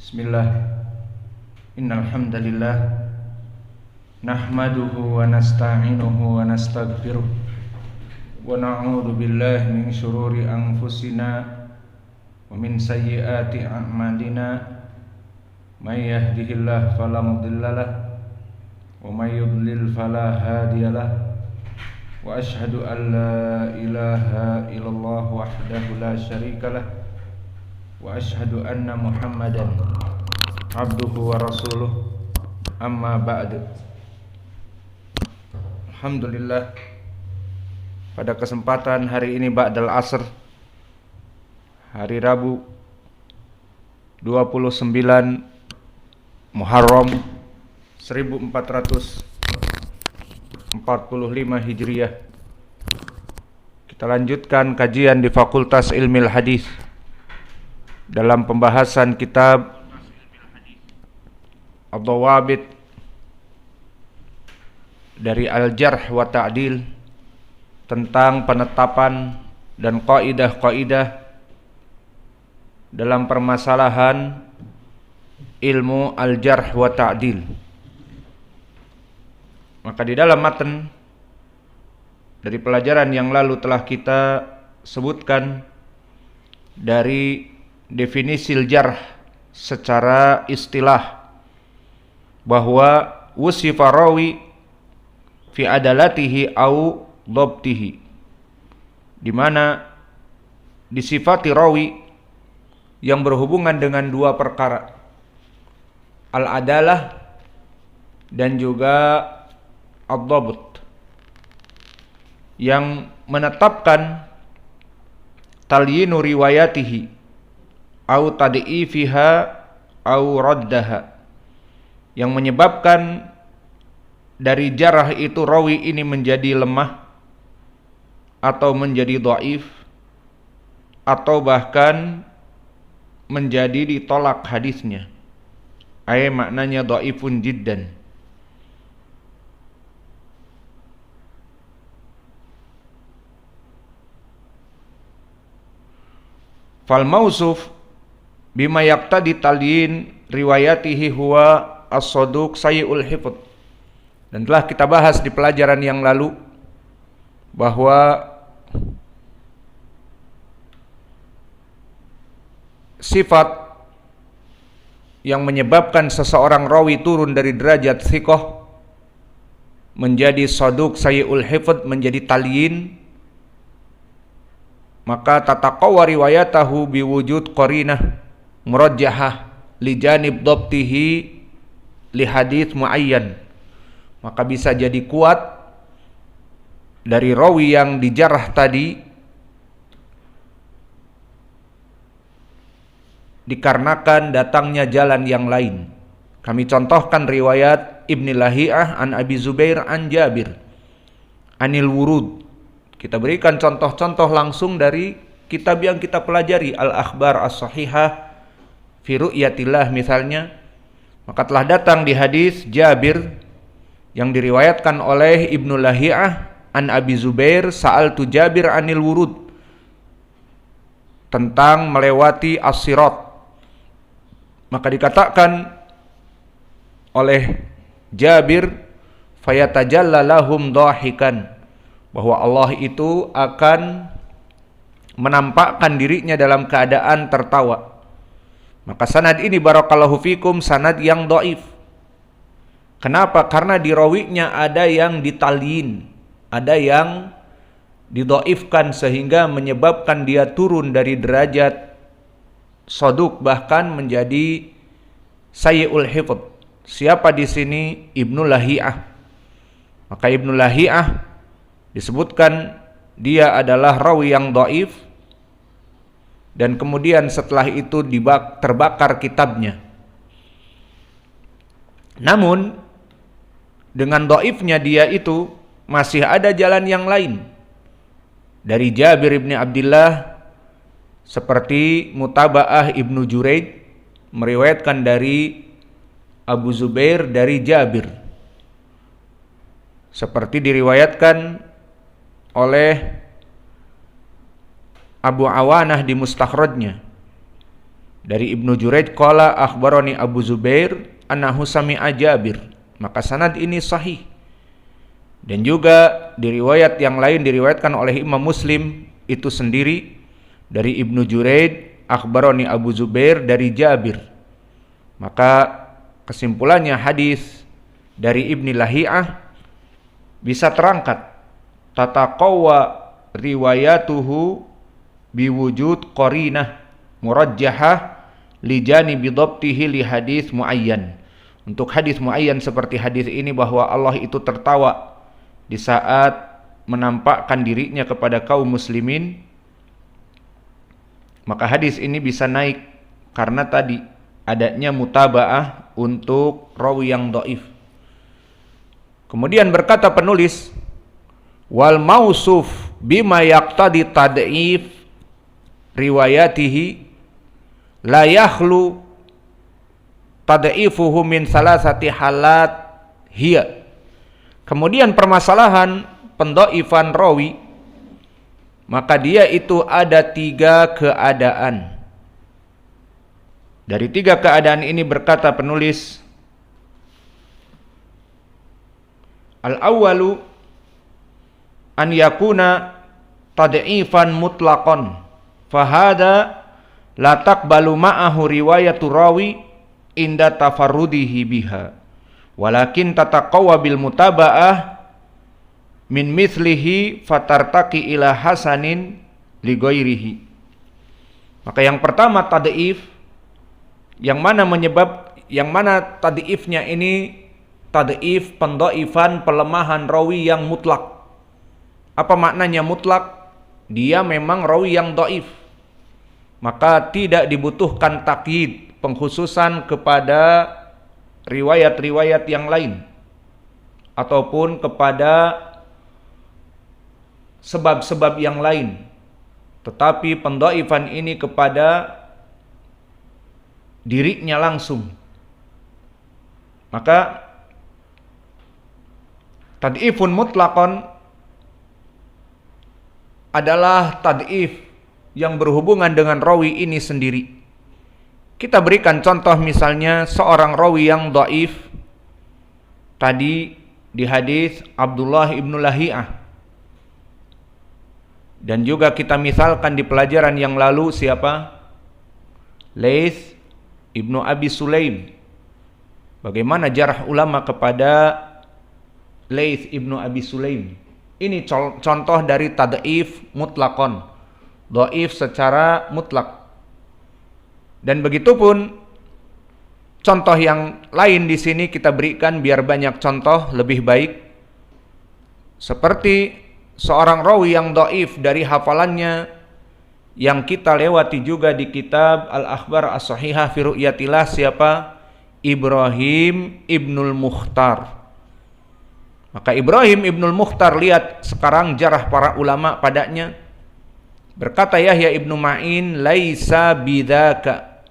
Bismillah. Innal hamdalillah nahmaduhu wa nasta'inuhu wa nastaghfiruh wa na'udzu billahi min shururi anfusina wa min sayyiati a'malina. May yahdihillahu fala mudhillalah wa may yudlil fala hadiyalah. Wa asyhadu an la ilaha illallah wahdahu la syarikalah wa asyhadu anna Muhammadan abduhu wa rasuluh. Amma ba'du. Alhamdulillah, pada kesempatan hari ini ba'dal asr, hari Rabu 29 Muharram 1445 Hijriah, kita lanjutkan kajian di Fakultas Ilmil Hadis dalam pembahasan kitab Ad-Dawabit dari Al-Jarh wa Ta'dil, tentang penetapan dan kaidah-kaidah dalam permasalahan ilmu Al-Jarh wa Ta'dil. Maka di dalam matan dari pelajaran yang lalu telah kita sebutkan dari definisi al-jarh secara istilah, bahwa wusifa rawi fi adalatihi au dhabtihi, di mana disifati rawi yang berhubungan dengan dua perkara, al-adalah dan juga ad-dhabt, yang menetapkan talyinu riwayatihi au tad'ifiha au raddaha, yang menyebabkan dari jarah itu rawi ini menjadi lemah atau menjadi dhaif atau bahkan menjadi ditolak hadisnya, ay maknanya dhaifun jiddan. Fal mausuf bima yaqtadi talyin riwayatihi huwa as-saduq sayyi'ul hifdz. Dan telah kita bahas di pelajaran yang lalu bahwa sifat yang menyebabkan seseorang rawi turun dari derajat thiqah menjadi saduq sayyi'ul hifdz, menjadi talyin, maka tataqawwa riwayatahu biwujud qarinah murajjahah li janib dhabtihi li hadits muayyan, maka bisa jadi kuat dari rawi yang dijarah tadi dikarenakan datangnya jalan yang lain. Kami contohkan riwayat Ibn Lahiyah an Abi Zubair an Jabir anil wurud. Kita berikan contoh-contoh langsung dari kitab yang kita pelajari, Al-Akhbar As-Sahihah fi ru'yatillah misalnya. Maka telah datang di hadis Jabir yang diriwayatkan oleh Ibnu Lahiyah an Abi Zubair, sa'altu Jabir anil wurud, tentang melewati as-sirat. Maka dikatakan oleh Jabir, fayatajalla lahum dhahikan, bahwa Allah itu akan menampakkan dirinya dalam keadaan tertawa. Maka sanad ini barakallahu fikum sanad yang dhaif. Kenapa? Karena di rawinya ada yang ditalyin, ada yang didhaifkan sehingga menyebabkan dia turun dari derajat saduq bahkan menjadi sayyi'ul hifdz. Siapa di sini? Ibnu Lahiyah. Maka Ibnu Lahiyah disebutkan dia adalah rawi yang dhaif, dan kemudian setelah itu terbakar kitabnya. Namun dengan dhaifnya dia itu masih ada jalan yang lain dari Jabir ibn Abdullah, seperti Mutaba'ah Ibnu Juraid meriwayatkan dari Abu Zubair dari Jabir, seperti diriwayatkan oleh Abu Awanah di Mustakhrajnya. Dari Ibnu Juraij qala akhbarani Abu Zubair annahu sami'a Jabir, maka sanad ini sahih. Dan juga di riwayat yang lain diriwayatkan oleh Imam Muslim itu sendiri dari Ibnu Juraij akhbarani Abu Zubair dari Jabir. Maka kesimpulannya hadis dari Ibni Lahiyah bisa terangkat tataqawwa riwayatuhu biwujud qarinah murajjahah li janibi dhabtihi li hadis muayyan. Untuk hadis muayyan seperti hadis ini bahwa Allah itu tertawa di saat menampakkan dirinya kepada kaum muslimin, maka hadis ini bisa naik karena tadi adanya mutaba'ah untuk rawi yang dhaif. Kemudian berkata penulis, wal mausuf bima yaqtadi tad'if riwayatihi la yakhlu tad'ifuhu min salasati halat hiya. Kemudian permasalahan pendhaifan rawi, maka dia itu ada 3 keadaan. Dari 3 keadaan ini berkata penulis, al-awwalu an yakuna tad'ifan mutlaqan fahada la taqbalu ma'ahu riwayatu rawi inda tafarrudihi biha walakin tataqawwa bil mutaba'ah min mithlihi fatartaqi ila hasanin li ghairihi. Maka yang pertama tad'if, yang mana tad'ifnya ini tad'if pendhaifan pelemahan rawi yang mutlak. Apa maknanya mutlak? Dia memang rawi yang dhaif, maka tidak dibutuhkan takyid, pengkhususan kepada riwayat-riwayat yang lain ataupun kepada sebab-sebab yang lain, tetapi pendhaifan ini kepada dirinya langsung. Maka tad'ifun mutlaqan adalah tad'if yang berhubungan dengan rawi ini sendiri. Kita berikan contoh, misalnya seorang rawi yang dhaif tadi di hadis Abdullah ibnu Lahiyah, dan juga kita misalkan di pelajaran yang lalu siapa? Laits ibnu Abi Sulaim. Bagaimana jarh ulama kepada Laits ibnu Abi Sulaim. Ini contoh dari tad'if mutlaqan, dhaif secara mutlak. Dan begitu pun contoh yang lain di sini kita berikan biar banyak contoh lebih baik. Seperti seorang rawi yang dhaif dari hafalannya yang kita lewati juga di kitab Al-Akhbar As-Sahihah fi Ru'yatillah, siapa? Ibrahim Ibnul Mukhtar. Maka Ibrahim Ibnul Mukhtar, lihat sekarang jarah para ulama padanya. Berkata Yahya Ibnu Ma'in, laisa bidzaka,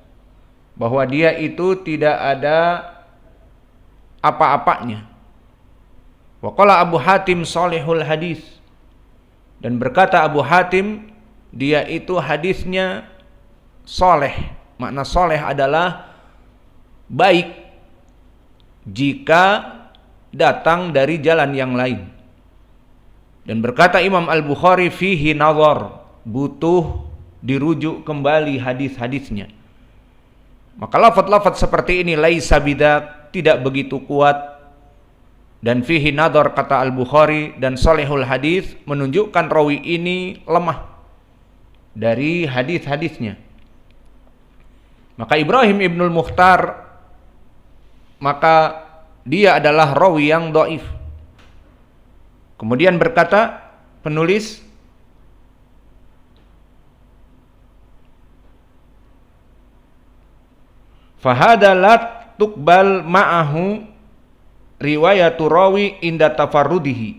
bahwa dia itu tidak ada apa-apanya. Wa qala Abu Hatim salihul hadis, dan berkata Abu Hatim, dia itu hadisnya soleh. Makna soleh adalah baik jika datang dari jalan yang lain. Dan berkata Imam Al-Bukhari, fihi nazar, butuh dirujuk kembali hadis-hadisnya. Maka lafaz-lafaz seperti ini laisa bidak, tidak begitu kuat, dan fihi nazar kata Al-Bukhari, dan salihul hadis menunjukkan rawi ini lemah dari hadis-hadisnya. Maka Ibrahim Ibnul Mukhtar, maka dia adalah rawi yang dhaif. Kemudian berkata penulis, fahada la tuqbal ma'ahu riwayatu rawi inda tafarrudihi.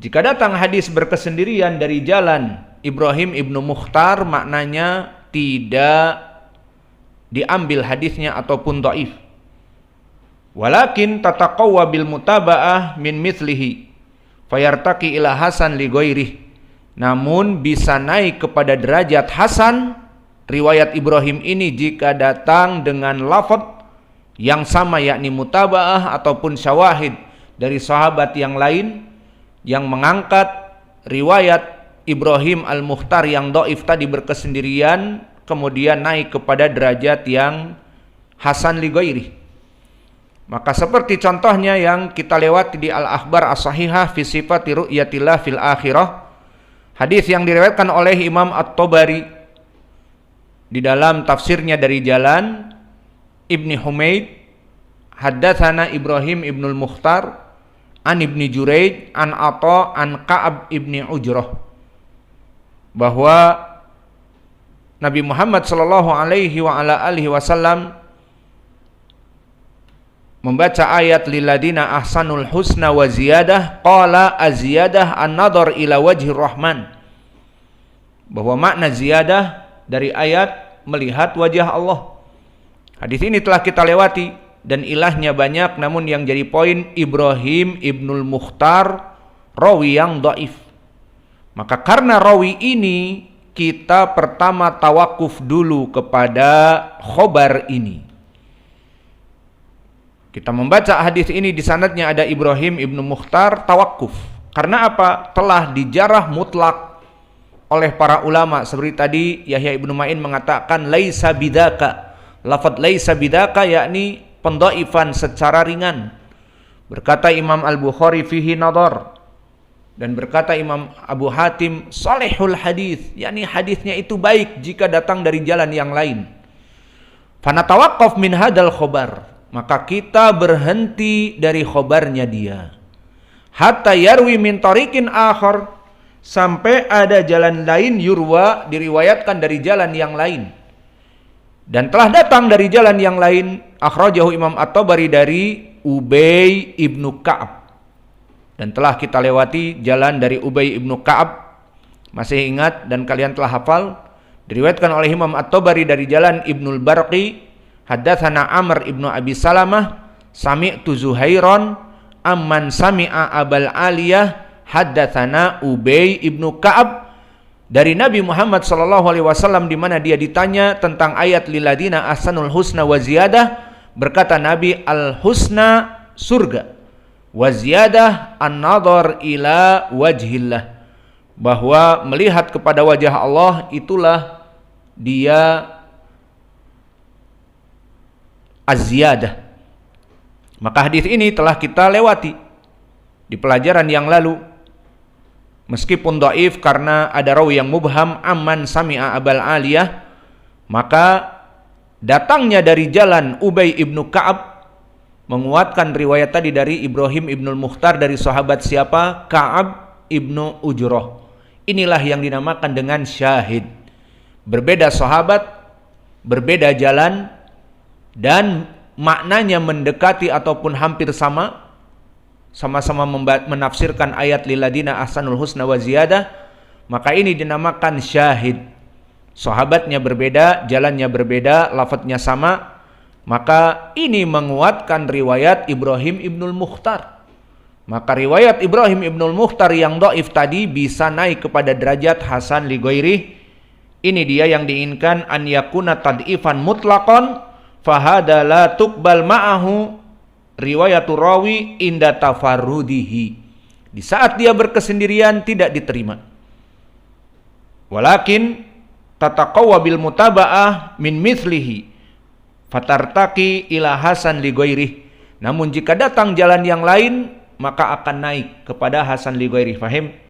Jika datang hadis berkesendirian dari jalan Ibrahim Ibnu Mukhtar, maknanya tidak diambil hadisnya ataupun dhaif. Walakin tataqawwa bil mutaba'ah min mithlihi fayartaqi ila hasan li ghairihi. Namun bisa naik kepada derajat hasan riwayat Ibrahim ini jika datang dengan lafaz yang sama, yakni mutabaah ataupun syawahid dari sahabat yang lain yang mengangkat riwayat Ibrahim al-Mukhtar yang dhaif tadi berkesendirian, kemudian naik kepada derajat yang hasan li ghairi. Maka seperti contohnya yang kita lewati di Al-Akhbar As-Sahihah fi sifati ru'yatillah fil akhirah, hadis yang diriwayatkan oleh Imam At-Tabari di dalam tafsirnya dari jalan Ibni Humaid, haddatsana Ibrahim ibnul Mukhtar an Ibni Juraij an Atha an Ka'ab ibni Ujrah, bahwa Nabi Muhammad sallallahu alaihi wa ala alihi wasallam membaca ayat lilladina ahsanul husna wa ziyadah, qala aziyadah an-nadhar ila wajhir rahman, bahwa makna ziyadah dari ayat melihat wajah Allah. Hadis ini telah kita lewati dan ilahnya banyak, namun yang jadi poin Ibrahim ibnul Mukhtar rawi yang dhaif. Maka karena rawi ini kita pertama tawakuf dulu kepada khobar ini. Kita membaca hadis ini, di sanadnya ada Ibrahim ibnu Mukhtar, tawakuf. Karena apa? Telah dijarah mutlak oleh para ulama. Seperti tadi Yahya ibnu Ma'in mengatakan laisa bidaka. Lafaz laisa bidaka yakni pendhaifan secara ringan. Berkata Imam Al-Bukhari fihi nadhar. Dan berkata Imam Abu Hatim salihul hadis, yakni hadisnya itu baik jika datang dari jalan yang lain. Fanatawaqqaf min hadal khobar, maka kita berhenti dari khobarnya dia. Hatta yarwi min tariqin akhar, sampai ada jalan lain yurwa, diriwayatkan dari jalan yang lain. Dan telah datang dari jalan yang lain, akhrajahu Imam At-Tabari dari Ubay ibnu Ka'ab. Dan telah kita lewati jalan dari Ubay ibnu Ka'ab, masih ingat dan kalian telah hafal, diriwayatkan oleh Imam At-Tabari dari jalan Ibnul Barqi, haddatsana Amr ibnu Abi Salamah, sami'tu Zuhairan, amman sami'a Abal Aliyah, haddatsana Ubay ibnu Ka'ab, dari Nabi Muhammad sallallahu alaihi wasallam, di mana dia ditanya tentang ayat lilladina ahsanul husna wa ziyadah, berkata Nabi, al husna surga, wa ziyadah an-nadhar ila wajhillah, bahwa melihat kepada wajah Allah itulah dia az-ziyadah. Maka hadis ini telah kita lewati di pelajaran yang lalu, meskipun dhaif karena ada rawi yang mubham, amman sami'a Abal Aliyah, maka datangnya dari jalan Ubay ibnu Ka'ab menguatkan riwayat tadi dari Ibrahim ibnul Mukhtar dari sahabat siapa? Ka'ab ibnu Ujrah. Inilah yang dinamakan dengan syahid. Berbeda sahabat, berbeda jalan, dan maknanya mendekati ataupun hampir sama, sama-sama menafsirkan ayat lilladina ahsanul husna wa ziyadah, maka ini dinamakan syahid. Sahabatnya berbeda, jalannya berbeda, lafadznya sama, maka ini menguatkan riwayat Ibrahim ibnul Mukhtar. Maka riwayat Ibrahim ibnul Mukhtar yang dhaif tadi bisa naik kepada derajat hasan li ghairi. Ini dia yang diinginkan, an yakuna tad'ifan mutlaqan fahada la tuqbal ma'ahu riwayatu rawi inda tafarrudihi. Di saat dia berkesendirian tidak diterima. Walakin tataqawwa bil mutaba'ah min mithlihi fatartaki ila hasan li ghairih. Namun jika datang jalan yang lain, maka akan naik kepada hasan li ghairih. Fahim?